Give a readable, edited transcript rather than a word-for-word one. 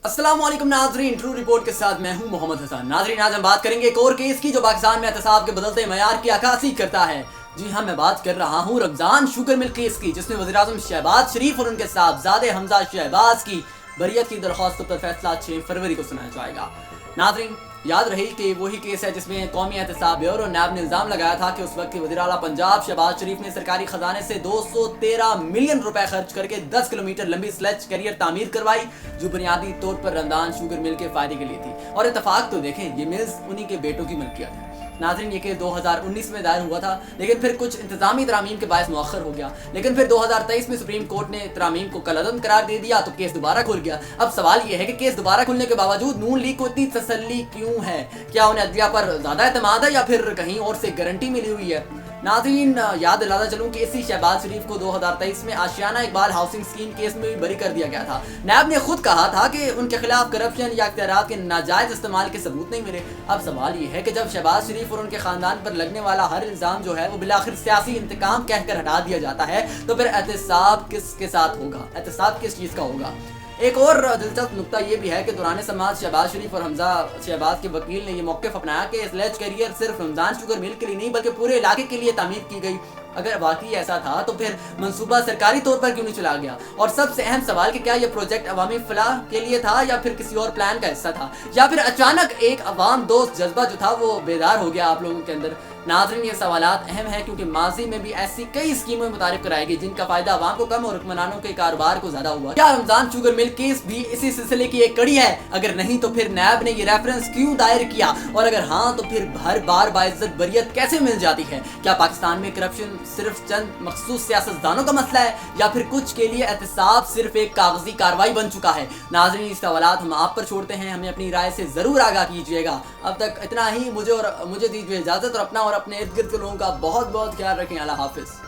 अस्सलाम वालेकुम नाजरीन, ट्रू रिपोर्ट के साथ मैं हूं मोहम्मद हसन। नाजरीन, आज हम बात करेंगे एक और केस की जो पाकिस्तान में एहतसाब के बदलते मयार की अक्कासी करता है। जी हाँ, मैं बात कर रहा हूं रमजान शुगर मिल केस की, जिसमें वज़ीर-ए-आज़म शहबाज शरीफ और उनके साहबजादे हमजा शहबाज की बरियत की दरख्वास्त पर फैसला 6 फरवरी को सुनाया जाएगा। नाजरीन, याद रहे कि वही केस है जिसमें कौमी एहतसाब ब्यूरो नैब ने इल्ज़ाम लगाया था कि उस वक्त के वज़ीर आला पंजाब शहबाज शरीफ ने सरकारी खजाने से 213 मिलियन रुपए खर्च करके 10 किलोमीटर लंबी स्लेज कैरियर तामीर करवाई, जो बुनियादी तौर पर रमजान शुगर मिल के फायदे के लिए थी। और इत्तफाक तो देखें, ये मिल्स उन्हीं के बेटों की मिल्कियत है। नाज़रीन, ये केस 2019 में दायर हुआ था, लेकिन फिर कुछ इंतजामी तरामीम के बायस मुअख्खर हो गया। लेकिन फिर 2023 में सुप्रीम कोर्ट ने तरामीम को कलअदम करार दे दिया, तो केस दोबारा खुल गया। अब सवाल ये है कि केस दोबारा खुलने के बावजूद नून लीग को इतनी तसल्ली क्यों है? क्या उन्हें अदलिया पर ज़्यादा एतमाद है या फिर कहीं और से गारंटी मिली हुई है? नाज़रीन, याद दिलाता चलूँ कि इसी शहबाज शरीफ को 2023 में आशियाना इकबाल हाउसिंग स्कीम केस में भी बरी कर दिया गया था। नैब ने खुद कहा था कि उनके खिलाफ करप्शन या इख्तियारात के नाजायज़ इस्तेमाल के सबूत नहीं मिले। अब सवाल ये है कि जब शहबाज शरीफ और उनके खानदान पर लगने वाला हर इल्ज़ाम जो है वो बिलाखिर सियासी इंतकाम कहकर हटा दिया जाता है, तो फिर एहतसाब किसके साथ होगा? एहतसाब किस चीज़ का होगा? एक और दिलचस्प नुकता ये भी है कि दौरान समाज शहबाज शरीफ और हमजा शहबाज के वकील ने यह मौक़िफ़ अपनाया कि स्लेज कैरियर सिर्फ रमजान शुगर मिल के लिए नहीं बल्कि पूरे इलाके के लिए तामीर की गई। अगर वाकई ऐसा था तो फिर मंसूबा सरकारी तौर पर क्यों नहीं चला गया? और सबसे अहम सवाल कि क्या यह प्रोजेक्ट अवामी फलाह के लिए था या फिर किसी और प्लान का हिस्सा था, या फिर अचानक एक अवाम दोस्त जज्बा जो था वो बेदार हो गया आप लोगों के अंदर? नाज़रीन, ये सवालात अहम है क्योंकि माजी में भी ऐसी कई स्कीमें मुतारिफ कराएगी जिनका फायदा आवाम को कम और हुक्मरानों के कारोबार को ज्यादा हुआ। क्या रमजान शुगर मिल केस भी इसी सिलसिले की एक कड़ी है? अगर नहीं तो फिर नैब ने ये रेफरेंस क्यों दायर किया? और अगर हाँ तो फिर हर बार बाइज्जत बरियत कैसे मिल जाती है? क्या पाकिस्तान में करप्शन सिर्फ चंद मखसूस सियासतदानों का मसला है या फिर कुछ के लिए एहतसाब सिर्फ एक कागजी कार्रवाई बन चुका है? नाज़रीन, इस सवालात हम आप पर छोड़ते हैं, हमें अपनी राय से जरूर आगाह कीजिएगा। अब तक इतना ही, मुझे दीजिए इजाजत और अपना और अपने इर्द गिर्द के लोगों का बहुत बहुत ख्याल रखें। अल्लाह हाफिज।